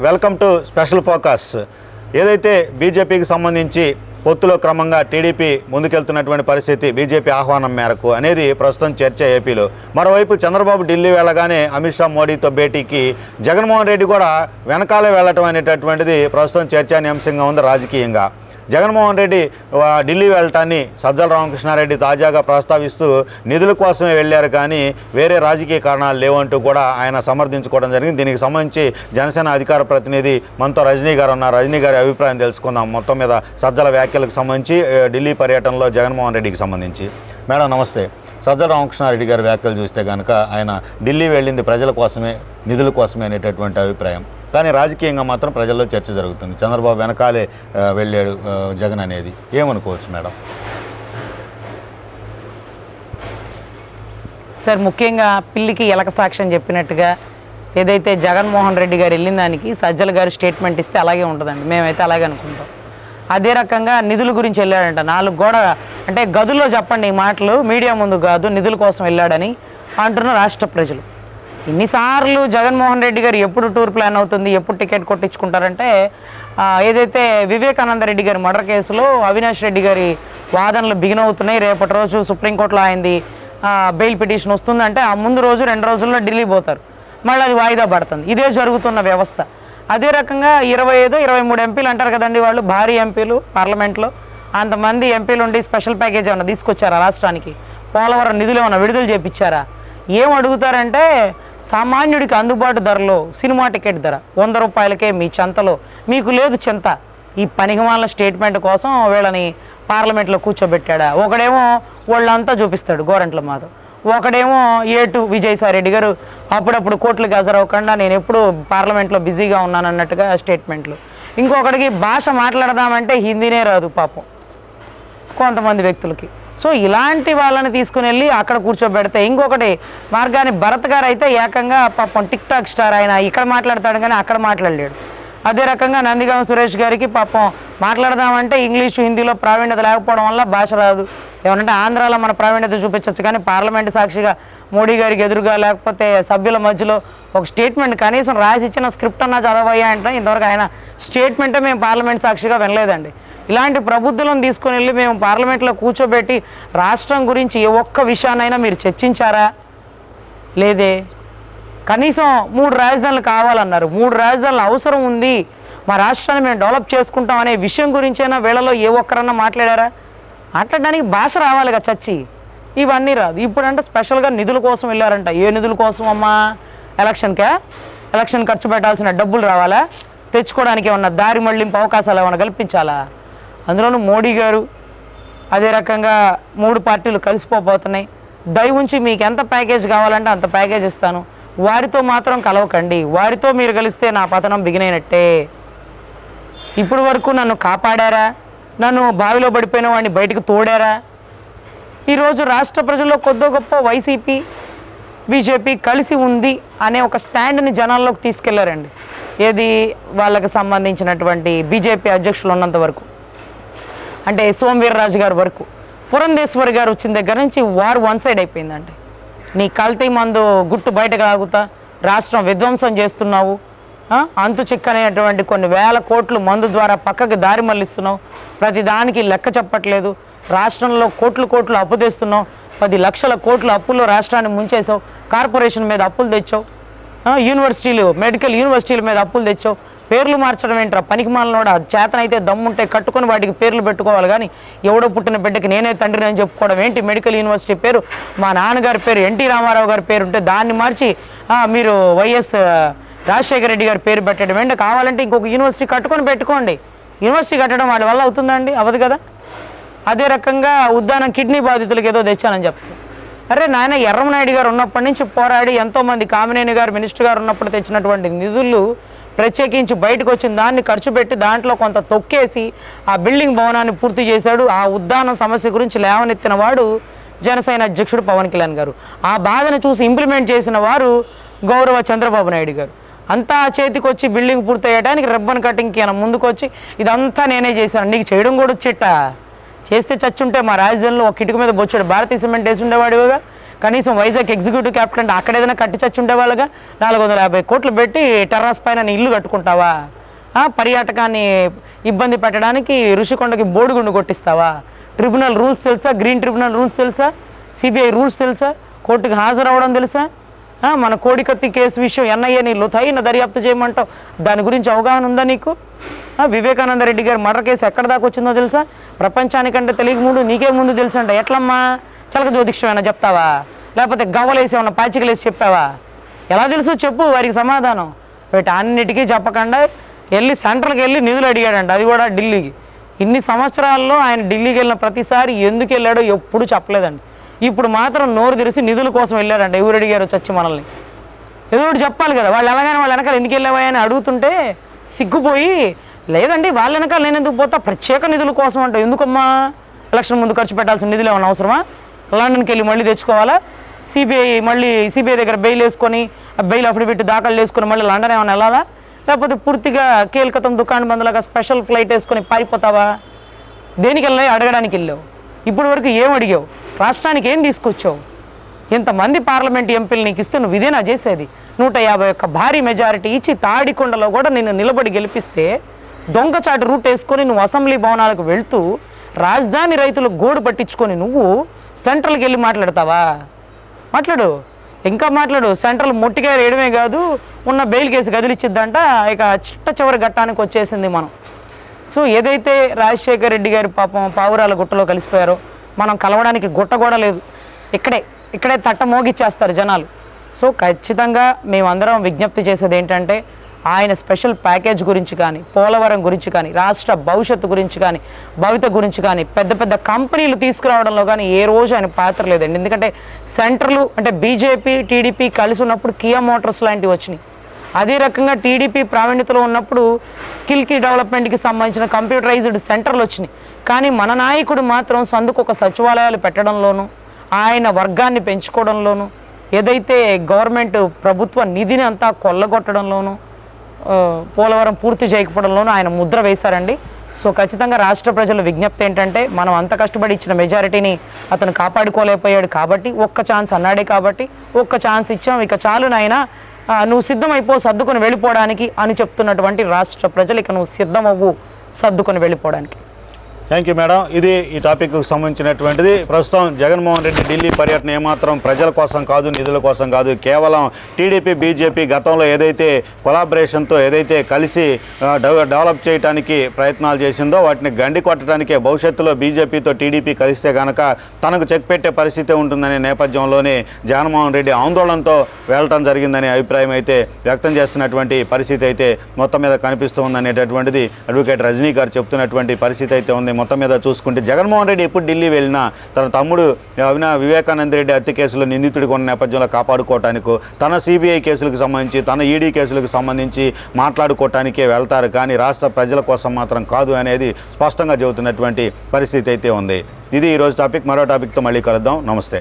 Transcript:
Welcome to special focus. ఏదైతే బీజేపీకి సంబంధించి పొత్తులో క్రమంగా టీడీపీ ముందుకెళ్తున్నటువంటి పరిస్థితి బీజేపీ ఆహ్వానం మేరకు అనేది ప్రస్తుతం చర్చ ఏపీలో. మరోవైపు చంద్రబాబు ఢిల్లీ వెళ్ళగానే అమిత్ షా మోడీతో భేటీకి జగన్మోహన్ రెడ్డి కూడా వెనకాలే వెళ్ళటం అనేటటువంటిది ప్రస్తుతం చర్చానీయాంశంగా ఉంది రాజకీయంగా. జగన్మోహన్ రెడ్డి ఢిల్లీ వెళ్ళటాన్ని సజ్జల రామకృష్ణారెడ్డి తాజాగా ప్రస్తావిస్తూ నిధుల కోసమే వెళ్ళారు కానీ వేరే రాజకీయ కారణాలు లేవంటూ కూడా ఆయన సమర్థించుకోవడం జరిగింది. దీనికి సంబంధించి జనసేన అధికార ప్రతినిధి మనతో రజనీ గారు ఉన్నారు. రజనీ గారి అభిప్రాయం తెలుసుకుందాం మొత్తం మీద సజ్జల వ్యాఖ్యలకు సంబంధించి ఢిల్లీ పర్యటనలో జగన్మోహన్ రెడ్డికి సంబంధించి. మేడం నమస్తే. సజ్జల రామకృష్ణారెడ్డి గారి వ్యాఖ్యలు చూస్తే కనుక ఆయన ఢిల్లీ వెళ్ళింది ప్రజల కోసమే, నిధుల కోసమే అనేటటువంటి అభిప్రాయం. కానీ రాజకీయంగా మాత్రం ప్రజల్లో చర్చ జరుగుతుంది. చంద్రబాబు వెనకాలే వెళ్ళాడు జగన్ అనేది ఏమనుకోవచ్చు మేడం? సార్, ముఖ్యంగా పిల్లికి ఎలక సాక్ష్యం చెప్పినట్టుగా ఏదైతే జగన్మోహన్ రెడ్డి గారు వెళ్ళిన దానికి సజ్జల గారు స్టేట్మెంట్ ఇస్తే అలాగే ఉంటుందండి. మేమైతే అలాగే అనుకుంటాం. అదే రకంగా నిధుల గురించి వెళ్ళాడంట. 4 గోడ అంటే గదుల్లో చెప్పండి ఈ మాటలు, మీడియా ముందు కాదు. నిధుల కోసం వెళ్ళాడని అంటున్న రాష్ట్ర ప్రజలు. ఇన్నిసార్లు జగన్మోహన్ రెడ్డి గారు ఎప్పుడు టూర్ ప్లాన్ అవుతుంది, ఎప్పుడు టికెట్ కొట్టించుకుంటారంటే ఏదైతే వివేకానంద రెడ్డి గారి మర్డర్ కేసులో అవినాష్ రెడ్డి గారి వాదనలు బిగిన్ అవుతున్నాయి. రేపటి రోజు సుప్రీంకోర్టులో అయింది బెయిల్ పిటిషన్ వస్తుందంటే ఆ ముందు రోజు 2 రోజుల్లో ఢిల్లీ పోతారు. మళ్ళీ అది వాయిదా పడుతుంది. ఇదే జరుగుతున్న వ్యవస్థ. అదే రకంగా 25-23 ఎంపీలు అంటారు కదండి, వాళ్ళు భారీ ఎంపీలు పార్లమెంట్లో. అంతమంది ఎంపీలు ఉండి స్పెషల్ ప్యాకేజ్ ఏమన్నా తీసుకొచ్చారా రాష్ట్రానికి? పోలవరం నిధులు ఏమన్నా విడుదల చేయించారా? ఏం అడుగుతారంటే సామాన్యుడికి అందుబాటు ధరలో సినిమా టికెట్ ధర 100 రూపాయలకే మీ చెంతలో, మీకు లేదు చింత. ఈ పనికిమాలిన స్టేట్మెంట్ కోసం వీళ్ళని పార్లమెంట్లో కూర్చోబెట్టాడా? ఒకడేమో వాళ్ళంతా చూపిస్తాడు గోరంట్ల మాధవ్, ఒకడేమో ఏటు విజయసాయిరెడ్డి గారు అప్పుడప్పుడు కోర్టులకు హాజరవ్వకుండా నేను ఎప్పుడు పార్లమెంట్లో బిజీగా ఉన్నాను అన్నట్టుగా స్టేట్మెంట్లు. ఇంకొకటికి భాష మాట్లాడదామంటే హిందీనే రాదు పాపం కొంతమంది వ్యక్తులకి. సో ఇలాంటి వాళ్ళని తీసుకుని వెళ్ళి అక్కడ కూర్చోబెడితే, ఇంకొకటి మార్గాని భరత్ గారు అయితే ఏకంగా పాపం టిక్ టాక్ స్టార్, ఆయన ఇక్కడ మాట్లాడతాడు కానీ అక్కడ మాట్లాడలేడు. అదే రకంగా నందిగామ సురేష్ గారికి పాపం మాట్లాడదామంటే ఇంగ్లీషు హిందీలో ప్రావీణ్యత లేకపోవడం వల్ల భాష రాదు. ఏమనంటే ఆంధ్రాలో మన ప్రావీణ్యత చూపించవచ్చు కానీ పార్లమెంటు సాక్షిగా మోడీ గారికి ఎదురుగా లేకపోతే సభ్యుల మధ్యలో ఒక స్టేట్మెంట్ కనీసం రాసి ఇచ్చిన స్క్రిప్ట్ అన్నా చదవయ్యా అంటే ఇంతవరకు ఆయన స్టేట్మెంటే మేము పార్లమెంట్ సాక్షిగా వినలేదండి. ఇలాంటి ప్రబుద్ధులను తీసుకుని వెళ్ళి మేము పార్లమెంట్లో కూర్చోబెట్టి రాష్ట్రం గురించి ఏ ఒక్క విషయాన్నైనా మీరు చర్చించారా? లేదే. కనీసం 3 రాజధానులు కావాలన్నారు. 3 రాజధానులు అవసరం ఉంది, మా రాష్ట్రాన్ని మేము డెవలప్ చేసుకుంటాం అనే విషయం గురించైనా వీళ్ళలో ఏ ఒక్కరన్నా మాట్లాడారా? మాట్లాడడానికి భాష రావాలిగా చచ్చి. ఇవన్నీ రాదు. ఇప్పుడంటే స్పెషల్గా నిధుల కోసం వెళ్ళారంట. ఏ నిధుల కోసం అమ్మా? ఎలక్షన్ ఖర్చు పెట్టాల్సిన డబ్బులు రావాలా? తెచ్చుకోవడానికి ఏమన్నా దారి మళ్లింపు అవకాశాలు ఏమైనా కల్పించాలా? అందులోనూ మోడీ గారు అదే రకంగా 3 పార్టీలు కలిసిపోతున్నాయి. దయ ఉంచి మీకు ఎంత ప్యాకేజ్ కావాలంటే అంత ప్యాకేజ్ ఇస్తాను, వారితో మాత్రం కలవకండి, వారితో మీరు కలిస్తే నా పతనం బిగినైనట్టే. ఇప్పుడు వరకు నన్ను కాపాడారా? నన్ను బావిలో పడిపోయిన వాడిని బయటకు తోడారా? ఈరోజు రాష్ట్ర ప్రజల్లో కొద్దో గొప్ప వైసీపీ బీజేపీ కలిసి ఉంది అనే ఒక స్టాండ్ని జనాల్లోకి తీసుకెళ్లారండి. ఏది వాళ్ళకి సంబంధించినటువంటి బీజేపీ అధ్యక్షులు ఉన్నంత వరకు, అంటే సోమవీర్రాజు గారి వరకు. పురంధేశ్వరి గారు వచ్చిన దగ్గర నుంచి వారు 1 సైడ్ అయిపోయిందండి. నీ కల్తీ మందు గుట్టు బయటకు లాగుతా రాష్ట్రం విధ్వంసం చేస్తున్నావు, అంతు చిక్కనేటువంటి కొన్ని వేల కోట్లు మందు ద్వారా పక్కకి దారి మళ్ళిస్తున్నావు, ప్రతి దానికి లెక్క చెప్పట్లేదు, రాష్ట్రంలో కోట్లు అప్పు తెస్తున్నావు, 10 లక్షల కోట్ల అప్పుల్లో రాష్ట్రాన్ని ముంచేసావు, కార్పొరేషన్ మీద అప్పులు తెచ్చావు, యూనివర్సిటీలు మెడికల్ యూనివర్సిటీల మీద అప్పులు తెచ్చావు. పేర్లు మార్చడం ఏంట్రా పనికిమాలినోడా? చేతనైతే దమ్ముంటే కట్టుకొని వాటికి పేర్లు పెట్టుకోవాలి కానీ ఎవడో పుట్టిన బిడ్డకి నేనే తండ్రిని అని చెప్పుకోవడం ఏంటి? మెడికల్ యూనివర్సిటీ పేరు మా నాన్నగారి పేరు ఎన్టీ రామారావు గారి పేరు ఉంటే దాన్ని మార్చి మీరు వైఎస్ రాజశేఖర రెడ్డి గారి పేరు పెట్టడం ఏంటి? కావాలంటే ఇంకొక యూనివర్సిటీ కట్టుకొని పెట్టుకోండి. యూనివర్సిటీ కట్టడం వాడి వల్ల అవుతుందండి? అవ్వదు కదా. అదే రకంగా ఉద్దానం కిడ్నీ బాధితులకు ఏదో తెచ్చానని చెప్తాను. అరే నాయన, ఎర్రమనాయుడు గారు ఉన్నప్పటి నుంచి పోరాడి ఎంతోమంది, కామినేని గారు మినిస్టర్ గారు ఉన్నప్పుడు తెచ్చినటువంటి నిధులు ప్రత్యేకించి బయటకు వచ్చిన దాన్ని ఖర్చు పెట్టి దాంట్లో కొంత తొక్కేసి ఆ బిల్డింగ్ భవనాన్ని పూర్తి చేశాడు. ఆ ఉద్దానం సమస్య గురించి లేవనెత్తిన వాడు జనసేన అధ్యక్షుడు పవన్ కళ్యాణ్ గారు. ఆ బాధను చూసి ఇంప్లిమెంట్ చేసిన వారు గౌరవ చంద్రబాబు నాయుడు గారు. అంతా చేతికి వచ్చి బిల్డింగ్ పూర్తి అయ్యడానికి రిబ్బన్ కటింగ్కి ఆయన ముందుకు వచ్చి ఇదంతా నేనే చేశాను, నీకు చేయడం కూడా వచ్చేట చేస్తే చచ్చుంటే మా రాజధానిలో ఒక కిటిక మీద బొచ్చాడు భారతీయ సిమెంట్ వేసి ఉండేవాడిగా. కనీసం వైజాగ్ ఎగ్జిక్యూటివ్ క్యాపిటల్ అంటే అక్కడ ఏదైనా కట్టి చచ్చి ఉండేవాళ్ళుగా 450 కోట్లు పెట్టి టెర్రస్ పైన ఇల్లు కట్టుకుంటావా? పర్యాటకాన్ని ఇబ్బంది పెట్టడానికి ఋషికొండకి బోడిగుండు కొట్టిస్తావా? ట్రిబ్యునల్ రూల్స్ తెలుసా? గ్రీన్ ట్రిబ్యునల్ రూల్స్ తెలుసా? సిబిఐ రూల్స్ తెలుసా? కోర్టుకు హాజరవ్వడం తెలుసా? మన కోడికత్తి కేసు విషయం ఎన్ఐఏని లోతైన దర్యాప్తు చేయమంటావు, దాని గురించి అవగాహన ఉందా నీకు? వివేకానంద రెడ్డి గారి మర్డర్ కేసు ఎక్కడ దాకా వచ్చిందో తెలుసా? ప్రపంచానికంటే తెలియక ముందు నీకే ముందు తెలుసు అంట. ఎట్లమ్మా? చలక జ్యోతిష్యం ఏమైనా చెప్తావా? లేకపోతే గవ్వలేసి ఏమన్నా పాచికలేసి చెప్పావా? ఎలా తెలుసు చెప్పు వారికి సమాధానం. వీటి అన్నిటికీ చెప్పకుండా వెళ్ళి సెంట్రల్కి వెళ్ళి నిధులు అడిగాడంట, అది కూడా ఢిల్లీకి. ఇన్ని సంవత్సరాల్లో ఆయన ఢిల్లీకి వెళ్ళిన ప్రతిసారి ఎందుకు వెళ్ళాడో ఎప్పుడు చెప్పలేదండి. ఇప్పుడు మాత్రం నోరు తెరిచి నిధుల కోసం వెళ్ళాడంట. ఎవరు అడిగారు చచ్చి మనల్ని? ఏదో ఒకటి చెప్పాలి కదా. వాళ్ళు ఎలాగైనా వాళ్ళ వెనకాల ఎందుకు వెళ్ళావా అని అడుగుతుంటే సిగ్గుపోయి, లేదండి వాళ్ళ వెనకాల నేను ఎందుకు పోతా, ప్రత్యేక నిధుల కోసం అంట. ఎందుకమ్మా? ఎలక్షన్ ముందు ఖర్చు పెట్టాల్సిన నిధులు ఏమైనా అవసరమా? లండన్కి వెళ్ళి మళ్ళీ తెచ్చుకోవాలా? సిబిఐ దగ్గర బెయిల్ వేసుకొని బెయిల్ అఫిడవిట్ దాఖలు చేసుకొని మళ్ళీ లండన్ ఏమైనా వెళ్ళాలా? లేకపోతే పూర్తిగా కేల్కతం దుకాణం బంధులాగా స్పెషల్ ఫ్లైట్ వేసుకొని పారిపోతావా? దేనికి వెళ్ళావు? అడగడానికి వెళ్ళావు. ఇప్పుడు వరకు ఏం అడిగావు? రాష్ట్రానికి ఏం తీసుకొచ్చావు? ఇంతమంది పార్లమెంట్ ఎంపీలు నీకు ఇస్తే నువ్వు ఇదేనా చేసేది? 151 భారీ మెజారిటీ ఇచ్చి తాడికొండలో కూడా నిన్ను నిలబడి గెలిపిస్తే దొంగచాటు రూట్ వేసుకొని నువ్వు అసెంబ్లీ భవనాలకు వెళ్తూ రాజధాని రైతులు గోడు పట్టించుకొని నువ్వు సెంట్రల్కి వెళ్ళి మాట్లాడతావా? మాట్లాడు, ఇంకా మాట్లాడు. సెంట్రల్ మొట్టిగా వేయడమే కాదు, ఉన్న బెయిల్ కేసు గదిలిచ్చిద్దంట. ఇక చిట్ట చివరి ఘట్టానికి వచ్చేసింది మనం. సో ఏదైతే రాజశేఖర్ రెడ్డి గారి పాపం పావురాల గుట్టలో కలిసిపోయారో, మనం కలవడానికి గుట్ట కూడా లేదు, ఇక్కడే తట్ట మోగిచ్చేస్తారు జనాలు. సో ఖచ్చితంగా మేమందరం విజ్ఞప్తి చేసేది ఏంటంటే, ఆయన స్పెషల్ ప్యాకేజ్ గురించి కానీ, పోలవరం గురించి కానీ, రాష్ట్ర భవిష్యత్తు గురించి కానీ, భవిత గురించి కానీ, పెద్ద పెద్ద కంపెనీలు తీసుకురావడంలో కానీ ఏ రోజు ఆయన పాత్ర లేదండి. ఎందుకంటే సెంట్రల్ అంటే బీజేపీ టీడీపీ కలిసి ఉన్నప్పుడు కియా మోటార్స్ లాంటివి వచ్చినాయి. అదే రకంగా టీడీపీ ప్రావీణ్యతలో ఉన్నప్పుడు స్కిల్కి డెవలప్మెంట్కి సంబంధించిన కంప్యూటరైజ్డ్ సెంటర్లు వచ్చినాయి. కానీ మన నాయకుడు మాత్రం సందుకు ఒక సచివాలయాలు పెట్టడంలోనూ, ఆయన వర్గాన్ని పెంచుకోవడంలోనూ, ఏదైతే గవర్నమెంట్ ప్రభుత్వ నిధిని అంతా కొల్లగొట్టడంలోనూ, పోలవరం పూర్తి చేయకపోవడంలోనూ ఆయన ముద్ర వేశారండి. సో ఖచ్చితంగా రాష్ట్ర ప్రజల విజ్ఞప్తి ఏంటంటే, మనం అంత కష్టపడి ఇచ్చిన మెజారిటీని అతను కాపాడుకోలేకపోయాడు కాబట్టి, ఒక్క ఛాన్స్ అన్నాడే కాబట్టి ఒక్క ఛాన్స్ ఇచ్చాం, ఇక చాలు నాయనా నువ్వు సిద్ధమైపో సర్దుకొని వెళ్ళిపోవడానికి అని చెప్తున్నటువంటి రాష్ట్ర ప్రజలు, ఇక నువ్వు సిద్ధమవ్వు సర్దుకొని వెళ్ళిపోవడానికి. Thank you madam. ఇది ఈ టాపిక్కు సంబంధించినటువంటిది. ప్రస్తుతం జగన్మోహన్ రెడ్డి ఢిల్లీ పర్యటన ఏమాత్రం ప్రజల కోసం కాదు, నిధుల కోసం కాదు, కేవలం టీడీపీ బీజేపీ గతంలో ఏదైతే కొలాబరేషన్తో ఏదైతే కలిసి డెవలప్ చేయడానికి ప్రయత్నాలు చేసిందో వాటిని గండి కొట్టడానికే. భవిష్యత్తులో బీజేపీతో టీడీపీ కలిస్తే కనుక తనకు చెక్ పెట్టే పరిస్థితి ఉంటుందనే నేపథ్యంలోనే జగన్మోహన్ రెడ్డి ఆందోళనతో వెళ్ళటం జరిగిందనే అభిప్రాయం అయితే వ్యక్తం చేస్తున్నటువంటి పరిస్థితి అయితే మొత్తం మీద కనిపిస్తూ ఉందనేటటువంటిది అడ్వకేట్ రజనీ గారు చెప్తున్నటువంటి పరిస్థితి అయితే ఉంది. మొత్తం మీద చూసుకుంటే జగన్మోహన్ రెడ్డి ఎప్పుడు ఢిల్లీ వెళ్ళినా తన తమ్ముడు వివేకానంద రెడ్డి హత్య కేసులో నిందితుడిగా ఉన్న నేపథ్యంలో కాపాడుకోవటానికో, తన సిబిఐ కేసులకు సంబంధించి, తన ఈడీ కేసులకు సంబంధించి మాట్లాడుకోవటానికే వెళ్తారు, కానీ రాష్ట్ర ప్రజల కోసం మాత్రం కాదు అనేది స్పష్టంగా చెబుతున్నటువంటి పరిస్థితి అయితే ఉంది. ఇది ఈరోజు టాపిక్. మరో టాపిక్తో మళ్ళీ కలుద్దాం. నమస్తే.